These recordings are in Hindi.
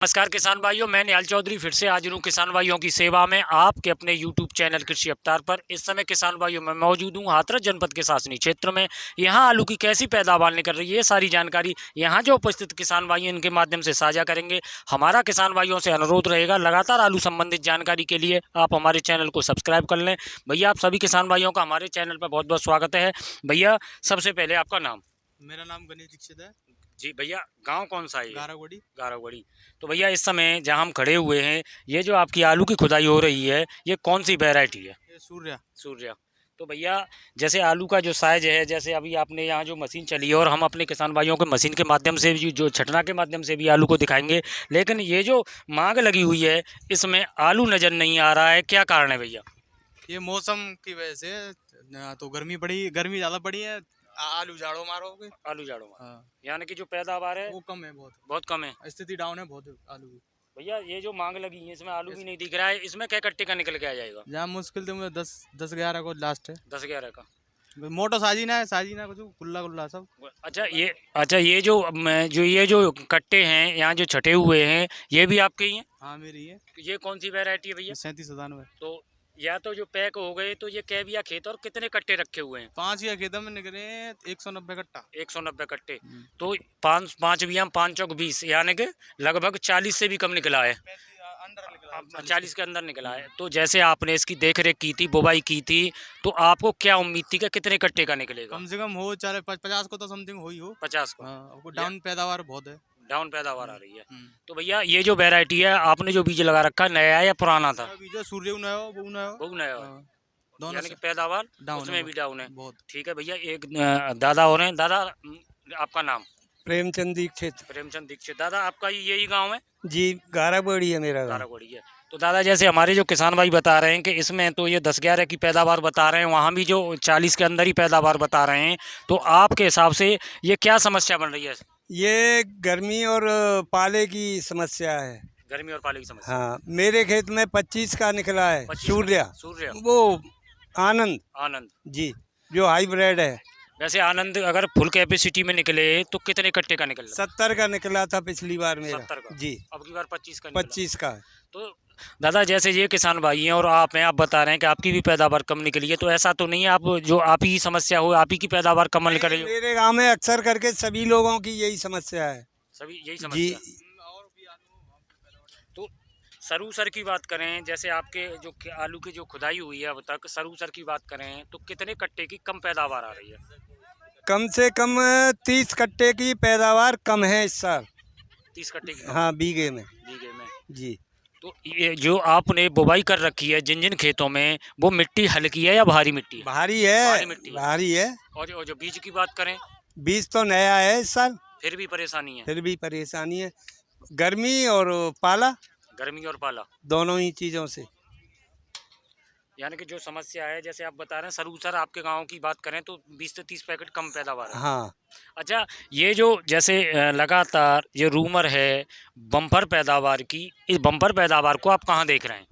नमस्कार किसान भाइयों, मैं निहाल चौधरी फिर से हाजिर हूँ किसान भाइयों की सेवा में आपके अपने YouTube चैनल कृषि अवतार पर। इस समय किसान भाइयों मैं मौजूद हूँ हाथरस जनपद के शासनी क्षेत्र में। यहाँ आलू की कैसी पैदावार निकल रही है, ये सारी जानकारी यहाँ जो उपस्थित किसान भाई हैं इनके माध्यम से साझा करेंगे। हमारा किसान भाइयों से अनुरोध रहेगा, लगातार आलू संबंधित जानकारी के लिए आप हमारे चैनल को सब्सक्राइब कर लें। भैया, आप सभी किसान भाइयों का हमारे चैनल पर बहुत बहुत स्वागत है। भैया, सबसे पहले आपका नाम? मेरा नाम गणेश दीक्षित है। जी भैया, गांव कौन सा है? गारागोड़ी। गारागोड़ी। तो भैया, इस समय जहां हम खड़े हुए हैं, ये जो आपकी आलू की खुदाई हो रही है, ये कौन सी वैरायटी है? ये सूर्या। सूर्या। तो भैया, जैसे आलू का जो साइज है, जैसे अभी आपने यहाँ जो मशीन चली है, और हम अपने किसान भाइयों को मशीन के माध्यम से भी जो छटना के माध्यम से भी आलू को दिखाएंगे, लेकिन ये जो मांग लगी हुई है इसमें आलू नज़र नहीं आ रहा है, क्या कारण है भैया? ये मौसम की वजह से तो गर्मी ज़्यादा पड़ी है। आलू झाड़ो मारोगे। आलू जाड़ों में, हाँ। यानी कि जो पैदावार है वो कम है, बहुत बहुत कम है। स्थिति डाउन है बहुत आलू की। भैया, ये जो मांग लगी है इसमें आलू भी नहीं दिख रहा है, इसमें क्या कट्टे का निकल के आ जाएगा? जहाँ मुश्किल तो मुझे 10-11 को लास्ट है। 10-11 का। मोटो साजीना कुछ खुल्ला खुल्ला सब। अच्छा, ये जो कट्टे हैं यहाँ जो छटे हुए हैं, ये भी आपके ही हैं? हाँ, मेरी है। ये कौन सी वैरायटी है भैया? 3797। तो या तो जो पैक हो गए, तो ये कैबिया खेत और कितने कट्टे रखे हुए हैं? 5 या खेतों में निकले 190 कट्टा। 190 कट्टे। तो पाँच पाँच भी हम 5 चौक 20, यानी कि लगभग 40 से भी कम निकला है। अंदर निकला। 40 के अंदर निकला है। तो जैसे आपने इसकी देख रेख की थी, बुवाई की थी, तो आपको क्या उम्मीद थी कि कितने कट्टे का निकलेगा? कम से कम हो, चाहे 50 को तो समथिंग हो। 50 को। हाँ, डाउन पैदावार बहुत है। डाउन पैदावार आ रही है। तो भैया, ये जो वैरायटी है, आपने जो बीज लगा रखा, नया है या पुराना था? बीज सूर्य नया हो, वो नया हो। बहुत नया है। हाँ, दोनों यानी कि से पैदावार डाउन उसमें है भी डाउन है। बहुत। ठीक है भैया, एक दादा हो रहे हैं। दादा, आपका नाम? प्रेमचंद दीक्षित। प्रेमचंद दीक्षित। दादा, आपका यही गांव है? जी, गाराबोड़ी है मेरा गाँव। गारागोड़ी है। तो दादा, जैसे हमारे जो किसान भाई बता रहे हैं कि इसमें तो ये 10-11 की पैदावार बता रहे हैं, वहाँ भी जो 40 के अंदर ही पैदावार बता रहे हैं, तो आपके हिसाब से ये क्या समस्या बन रही है? ये गर्मी और पाले की समस्या है। गर्मी और पाले की समस्या। हाँ, मेरे खेत में 25 का निकला है। 25 सूर्या। सूर्य। वो आनंद। आनंद। जी, जो हाइब्रिड है। वैसे आनंद अगर फुल कैपेसिटी में निकले तो कितने कट्टे का निकल? 70 का निकला था पिछली बार मेरा। 70 का। जी। अब की बार 25 का निकला। 25 का है। तो दादा, जैसे ये किसान भाई हैं और आप हैं, आप बता रहे हैं कि आपकी भी पैदावार कम निकली है, तो ऐसा तो नहीं है आप ही समस्या हो, आप ही की पैदावार कम निकल रही हो? मेरे गांव में अक्सर करके सभी लोगों की यही समस्या है। सभी यही जी। समस्या। तो सरूसर की बात करें, जैसे आपके जो आलू की जो खुदाई हुई है अब तक, सरूसर की बात करें तो कितने कट्टे की कम पैदावार आ रही है? कम से कम 30 कट्टे की पैदावार कम है इस साल। 30 कट्टे की कम? हाँ, बीघे में। बीघे में। जी। तो ये जो आपने बुवाई कर रखी है जिन जिन खेतों में, वो मिट्टी हल्की है या भारी मिट्टी है? भारी है। भारी मिट्टी है। भारी है। और जो बीज की बात करें? बीज तो नया है इस साल। फिर भी परेशानी है? फिर भी परेशानी है, गर्मी और पाला, गर्मी और पाला दोनों ही चीज़ों से। यानी कि जो समस्या है, जैसे आप बता रहे हैं सरूसर आपके गांव की बात करें तो 20 से 30 पैकेट कम पैदावार है। हाँ। अच्छा, ये जो जैसे लगातार ये रूमर है बम्पर पैदावार की, इस बम्पर पैदावार को आप कहाँ देख रहे हैं?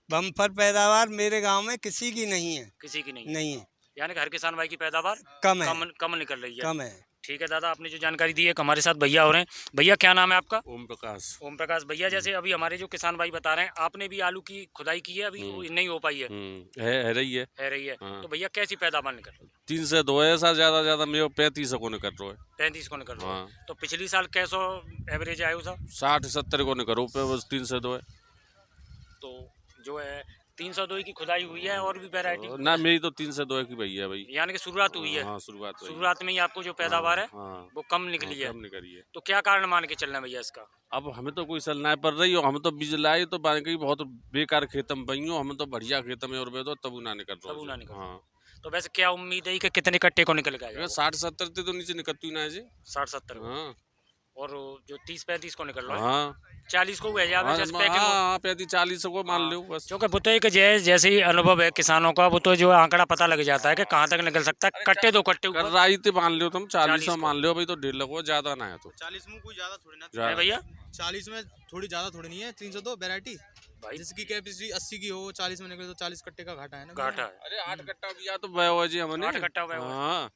बम्पर पैदावार मेरे गांव में किसी की नहीं है। किसी की नहीं? नहीं है। यानी कि हर किसान भाई की पैदावार कम है। कम निकल रही है। कम है। ठीक है दादा, आपने जो जानकारी दी है। हमारे साथ भैया हो रहे हैं। भैया, क्या नाम है आपका? ओम प्रकाश। ओम प्रकाश। भैया, जैसे अभी हमारे जो किसान भाई बता रहे हैं, आपने भी आलू की खुदाई की है, अभी नहीं हो पाई है? है रही है। है रही है। हाँ। तो भैया, कैसी पैदावार निकल रही है? 3 से 2 ऐसा ज्यादा मेरे 35 को निकल रहा है। 35 को निकल रहा है। हाँ। तो पिछली साल कैसो एवरेज आया था? 60-70 को निकल पे बस 3 से 2 है। तो जो है 302 की खुदाई हुई है, और भी वैरायटी? ना, मेरी तो 3 से 2 की भैया भाई। यानी कि शुरुआत हुई है? हाँ, शुरुआत हुई है। शुरुआत में ही आपको जो पैदावार है हाँ, वो कम निकली है। कम निकली है। तो क्या कारण मान के चलना भैया इसका? अब हमें तो कोई सलाह पड़ रही हो, हम तो बीज लाए तो बाकी बहुत बेकार खेतम बई हो, हम तो बढ़िया खेतम में और दो तब ना निकल रहा। तब ना निकल। हाँ। तो वैसे क्या उम्मीद है कि कितने कट्टे को निकल के आएगा? 60-70 तो नीचे निकलती ना है जी। 60-70 को। हाँ। और जो 30-35 को निकल रहा है? हाँ। 40 को हुआ हाँ, जैसे पैकेट हो। हाँ, 35-40 को मान लो बस। क्योंकि वो तो एक जैसे ही अनुभव है किसानों का, वो तो जो आंकड़ा पता लग जाता है कि कहाँ तक निकल सकता है। कट्टे दो कट्टे कर ऊपर रही थी मान लो तुम 40 को। मान लो भाई, तो 1.5 लगो, ज्यादा ना है तो 40 में कोई ज्यादा थोड़ी ना है भैया। 40 में थोड़ी ज्यादा थोड़ी नहीं है। 302 वैरायटी भाई जिसकी कैपेसिटी 80 की हो, 40 में निकले तो 40 कट्टे का घाटा है ना। घाटा है। अरे 8 कट्टा भी या तो बय हो जी हमने। 8 कट्टा हुआ है। हाँ,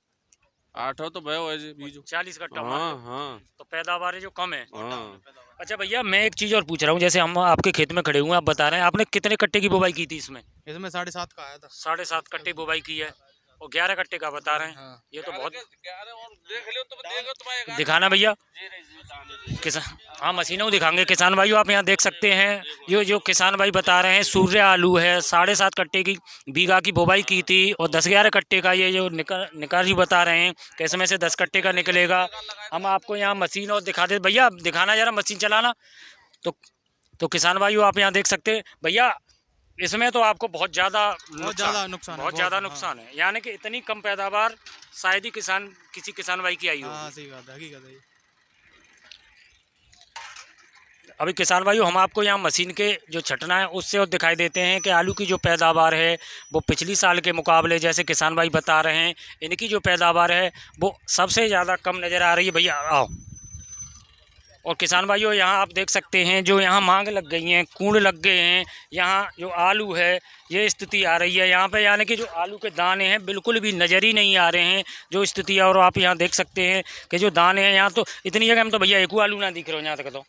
8 तो भयो है जी बीज। 40 कट्टा मान हाँ लो। हाँ तो पैदावार है जो कम है। हाँ। अच्छा भैया, मैं एक चीज़ और पूछ रहा हूँ, जैसे हम आपके खेत में खड़े हुए हैं, आप बता रहे हैं आपने कितने कट्टे की बुवाई की थी इसमें? इसमें 7.5 का आया था। 7.5 कट्टे बुवाई की है और 11 कट्टे का बता रहे हैं। हाँ। ये तो बहुत। 11 और देख लियो तो देगा तुम्हारे दिखाना भैया किसान, हाँ मशीनों दिखाएंगे। किसान भाइयों आप यहाँ देख सकते हैं, ये जो किसान भाई बता रहे हैं सूर्य आलू है, 7.5 कट्टे की बीघा की बुवाई की थी और 10-11 कट्टे का ये जो निकाली बता रहे हैं कि इसमें से 10 कट्टे का निकलेगा। हम आपको यहाँ मशीन और दिखा दे भैया, दिखाना जरा मशीन चलाना। तो किसान भाइयों आप यहाँ देख सकते हैं भैया, इसमें तो आपको बहुत ज़्यादा नुकसान है, बहुत ज़्यादा हाँ। नुकसान है, यानी कि इतनी कम पैदावार शायद ही किसी किसान भाई की आई हो। हाँ सही बात है, हकीकत है ये। अभी किसान भाइयों हम आपको यहाँ मशीन के जो छटना है उससे और दिखाई देते हैं कि आलू की जो पैदावार है वो पिछली साल के मुकाबले, जैसे किसान भाई बता रहे हैं, इनकी जो पैदावार है वो सबसे ज़्यादा कम नज़र आ रही है। भैया आओ। और किसान भाइयों यहाँ आप देख सकते हैं जो यहाँ मांग लग गई हैं, कूड़ लग गए हैं, यहाँ जो आलू है ये स्थिति आ रही है यहाँ पे, यानी कि जो आलू के दाने हैं बिल्कुल भी नज़र ही नहीं आ रहे हैं जो स्थिति है। और आप यहाँ देख सकते हैं कि जो दाने हैं यहाँ तो इतनी जगह में तो भैया एक आलू ना दिख रहे हो यहाँ तक। तो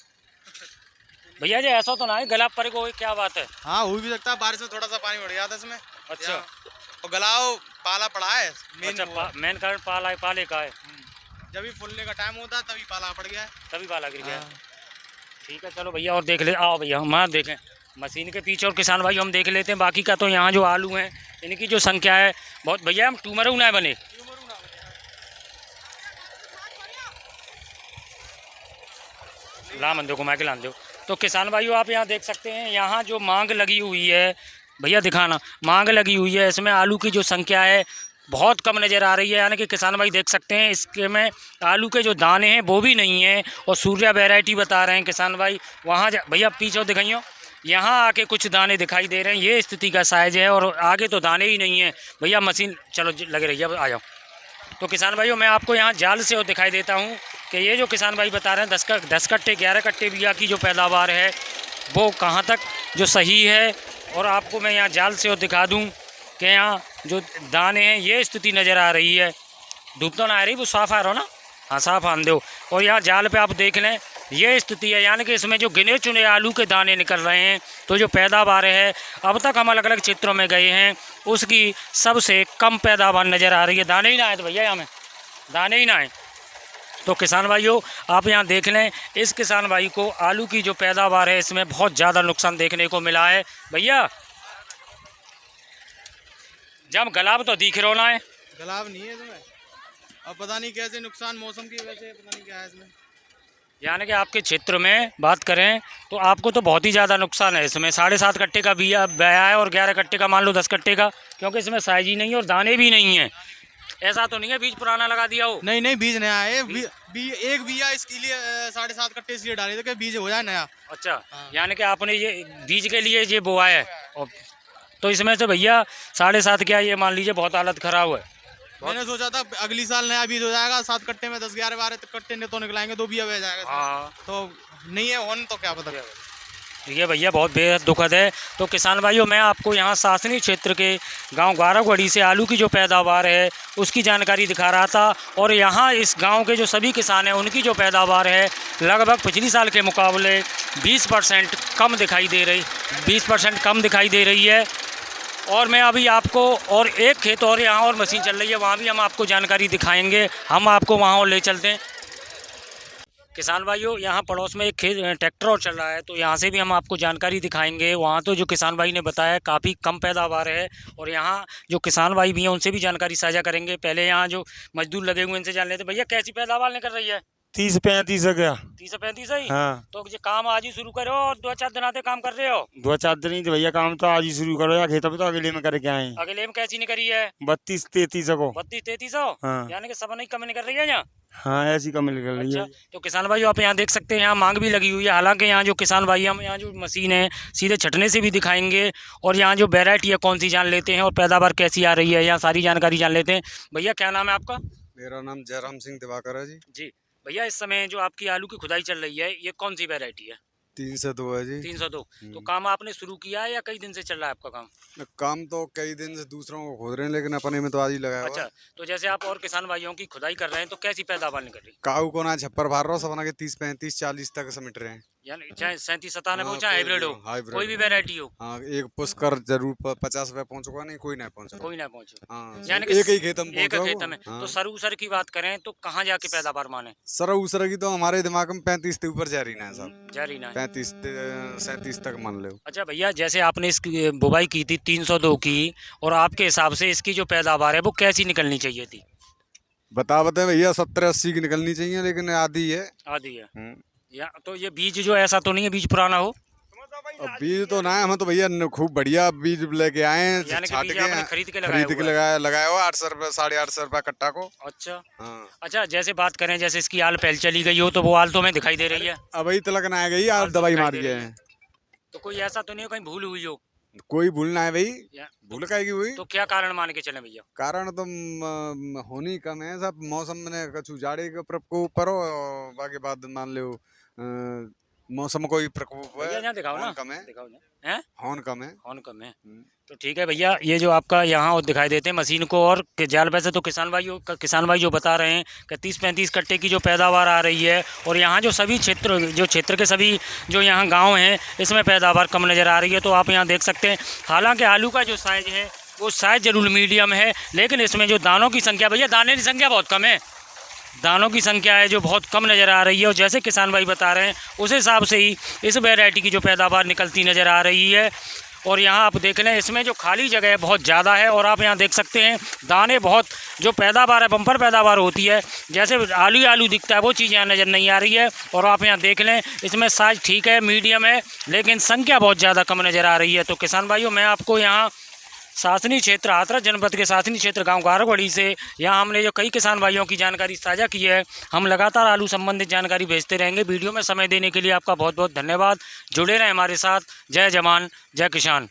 भैया जी ऐसा तो ना है गला पर को, क्या बात है? हाँ हो भी सकता है, बारिश में थोड़ा सा पानी बढ़ गया था इसमें। अच्छा। और गलाव पाला पड़ा है अच्छा, मेन कारण पाले का है। जब भी फूलने का टाइम होता है तभी पाला पड़ गया है। तभी पाला गिर गया। हाँ। ठीक है चलो भैया और देख ले, आओ भैया हम देखें मशीन के पीछे और किसान भाई हम देख लेते हैं बाकी का। तो यहाँ जो आलू हैं इनकी जो संख्या है बहुत। भैया हम टूमरू ना बने, ला मंदो को मैं लान दो। तो किसान भाइयों आप यहाँ देख सकते हैं यहाँ जो मांग लगी हुई है, भैया दिखाना, मांग लगी हुई है, इसमें आलू की जो संख्या है बहुत कम नज़र आ रही है। यानी कि किसान भाई देख सकते हैं इसके में आलू के जो दाने हैं वो भी नहीं हैं। और सूर्या वैरायटी बता रहे हैं किसान भाई। वहाँ भैया पीछे दिखाइयो, यहाँ आके कुछ दाने दिखाई दे रहे हैं, ये स्थिति का साइज है और आगे तो दाने ही नहीं है। भैया मशीन चलो लगे रही है, आ जाओ। तो किसान भाइयों मैं आपको यहाँ जाल से और दिखाई देता हूँ कि ये जो किसान भाई बता रहे हैं 10 कट्टे 11 कट्टे बीघा की जो पैदावार है वो कहाँ तक जो सही है। और आपको मैं यहाँ जाल से और दिखा दूँ कि यहाँ जो दाने हैं ये स्थिति नज़र आ रही है। धूप तो ना आ रही, वो साफ़ आ रहा हो ना, हाँ साफ़ आन दो। और यहाँ जाल पे आप देख लें ये स्थिति है, यानी कि इसमें जो गिने चुने आलू के दाने निकल रहे हैं। तो जो पैदावार है अब तक हम अलग अलग क्षेत्रों में गए हैं उसकी सबसे कम पैदावार नज़र आ रही है। दाने ही ना आए तो भैया यहाँ में दाने ही ना आए। तो किसान भाइयों आप यहाँ देख लें, इस किसान भाई को आलू की जो पैदावार है इसमें बहुत ज़्यादा नुकसान देखने को मिला है। भैया जब गलाब तो दिख रहा है, गलाव नहीं है इसमें। अब पता नहीं कैसे नुकसान मौसम की वजह से, पता नहीं क्या है इसमें। यानी कि आपके क्षेत्र में बात करें तो आपको तो बहुत ही ज़्यादा नुकसान है इसमें। 7.5 कट्टे का बिया बया है और 11 कट्टे का मान लो 10 कट्टे का, क्योंकि इसमें साइज ही नहीं है और दाने भी नहीं है। ऐसा तो नहीं है बीज पुराना लगा दिया हो? नहीं नहीं, बीज नया है। एक बिया इसके लिए 7.5 कट्टे इसलिए डाले थे कि बीज हो जाए नया। अच्छा, हाँ। यानी कि आपने ये बीज के लिए ये बोआ है। और तो इसमें से भैया 7.5 क्या ये मान लीजिए बहुत हालत ख़राब है। मैंने सोचा था अगली साल नया बीज हो जाएगा, 7 कट्टे में 10 11 12 कट्टे ने तो निकलाएंगे, 2 बिया बह जाएगा। हाँ तो नहीं है वन, तो क्या पता। ये भैया बहुत बेहद दुखद है। तो किसान भाइयों मैं आपको यहाँ सासनी क्षेत्र के गांव गारागढ़ी से आलू की जो पैदावार है उसकी जानकारी दिखा रहा था। और यहाँ इस गांव के जो सभी किसान हैं उनकी जो पैदावार है लगभग पिछली साल के मुकाबले 20% कम दिखाई दे रही 20% कम दिखाई दे रही है। और मैं अभी आपको और एक खेत और यहाँ और मशीन चल रही है, वहाँ भी हम आपको जानकारी दिखाएंगे। हम आपको वहाँ और ले चलते हैं। किसान भाइयों यहाँ पड़ोस में एक खेत ट्रैक्टर और चल रहा है, तो यहाँ से भी हम आपको जानकारी दिखाएंगे। वहाँ तो जो किसान भाई ने बताया काफ़ी कम पैदावार है और यहाँ जो किसान भाई भी हैं उनसे भी जानकारी साझा करेंगे। पहले यहाँ जो मजदूर लगे हुए इनसे जान लेते। भैया कैसी पैदावार निकल रही है? 30-35 हो गया। 30-35 है। हाँ तो ये काम आज ही शुरू करो और 2-4 दिन आते काम कर रहे हो? 2-4 दिन ही तो भैया काम तो आज ही शुरू करो या खेत में तो अगले में करके आए। अगले में कैसी निकली है? 32-33 को। 32-33 हाँ यानी कि सब नहीं कम निकल रही है यहाँ। हाँ ऐसी कम निकल रही है। अच्छा, तो किसान भाइयों आप यहाँ देख सकते हैं यहाँ मांग भी लगी हुई है। हालांकि यहाँ जो किसान भाई हम यहाँ जो मशीन है सीधे छटने से भी दिखाएंगे और यहाँ जो वैरायटी है कौन सी जान लेते हैं और पैदावार कैसी आ रही है, यहाँ सारी जानकारी जान लेते हैं। भैया क्या नाम है आपका? मेरा नाम जयराम सिंह दिवाकर है जी। जी भैया इस समय जो आपकी आलू की खुदाई चल रही है ये कौन सी वैरायटी है? 302 है जी। 302। तो काम आपने शुरू किया है या कई दिन से चल रहा है आपका काम? काम तो कई दिन से दूसरों को खोद रहे हैं, लेकिन अपने में तो आज ही लगाया हुआ है। अच्छा, तो जैसे आप और किसान भाइयों की खुदाई कर रहे हैं तो कैसी पैदावार निकल रही है? काऊ को ना छप्पर भार रहा हो, सब बना के 30 35 40 तक समेट रहे हैं। यानी चाहे 37 97 हो हाँ, चाहे कोई हाइब्रिड भी हो, हो, हाइब्रिड कोई भी हो। वैरायटी हो, हाँ, एक पुष्कर जरूर 50 रुपए पहुँचुगा, नहीं कोई नहीं पहुँचेगा। कोई ना पहुंचे। हाँ, यानी कि एक ही खेत में एक पहुँचा खेत वो। में। हाँ। तो सरू सर की बात करें तो कहाँ जाके पैदावार माने? सर उसर की तो हमारे दिमाग में 35 के ऊपर जा रही ना है साहब, जा रही ना है। 35 37 तक मान लो। अच्छा भैया, जैसे आपने इसकी बुवाई की थी 302 की, और आपके हिसाब से इसकी जो पैदावार है वो कैसी निकलनी चाहिए थी? बता भैया 70-80 की निकलनी चाहिए, लेकिन आधी है। आधी है। या तो ये बीज जो ऐसा तो नहीं है बीज पुराना हो? अब बीज तो ना है, हम तो भैया खूब बढ़िया बीज लेके आए हैं, यानी कि छाट बीज के आपने खरीद के लगाया हुआ है। लगाया हुआ 800 रुपये 850 रुपये कट्टा को। अच्छा। हाँ। अच्छा, जैसे बात करें जैसे इसकी आल पहल चली गई हो तो वो आल तो हमें दिखाई दे रही है। अब ही तलक ना आ गई, आप आल तो दवाई दिखाई मारी दे रही है। तो कोई ऐसा तो नहीं हो कहीं भूल हुई हो? कोई भूल ना है भाई, या- भूल काहेगी हुई। तो क्या कारण मान के चले भैया? कारण तो होनी कम है सब, मौसम में कछु जाड़े के प्रकोप पर हो, बाकी बाद मान लो मौसम कोई प्रकोप भैया है। यहाँ दिखाओ ना, हॉर्न कम है, दिखाओ ना। हैं? हॉर्न कम है। कौन कम है? तो ठीक है भैया, ये जो आपका यहाँ और दिखाई देते हैं मशीन को और जाल, वैसे तो किसान भाई जो बता रहे हैं कि 30-35 कट्टे की जो पैदावार आ रही है, और यहाँ जो सभी क्षेत्र के सभी जो यहाँ गांव हैं इसमें पैदावार कम नज़र आ रही है। तो आप यहाँ देख सकते हैं, हालांकि आलू का जो साइज है वो साइज जरूर मीडियम है, लेकिन इसमें जो दानों की संख्या, भैया दाने की संख्या बहुत कम है, दानों की संख्या है जो बहुत कम नज़र आ रही है। और जैसे किसान भाई बता रहे हैं उस हिसाब से ही इस वैरायटी की जो पैदावार निकलती नज़र आ रही है। और यहाँ आप देख लें, इसमें जो खाली जगह है बहुत ज़्यादा है, और आप यहाँ देख सकते हैं दाने बहुत, जो पैदावार है बम्पर पैदावार होती है, जैसे आलू दिखता है वो चीज़ यहाँ नज़र नहीं आ रही है। और आप यहाँ देख लें, इसमें साइज ठीक है, मीडियम है, लेकिन संख्या बहुत ज़्यादा कम नज़र आ रही है। तो किसान भाइयों, मैं आपको यहाँ शासनी क्षेत्र हाथरस जनपद के शासनी क्षेत्र गांव गारगवाड़ी से यहाँ हमने जो कई किसान भाइयों की जानकारी साझा की है, हम लगातार आलू संबंधित जानकारी भेजते रहेंगे। वीडियो में समय देने के लिए आपका बहुत बहुत धन्यवाद। जुड़े रहें हमारे साथ। जय जवान जय किसान।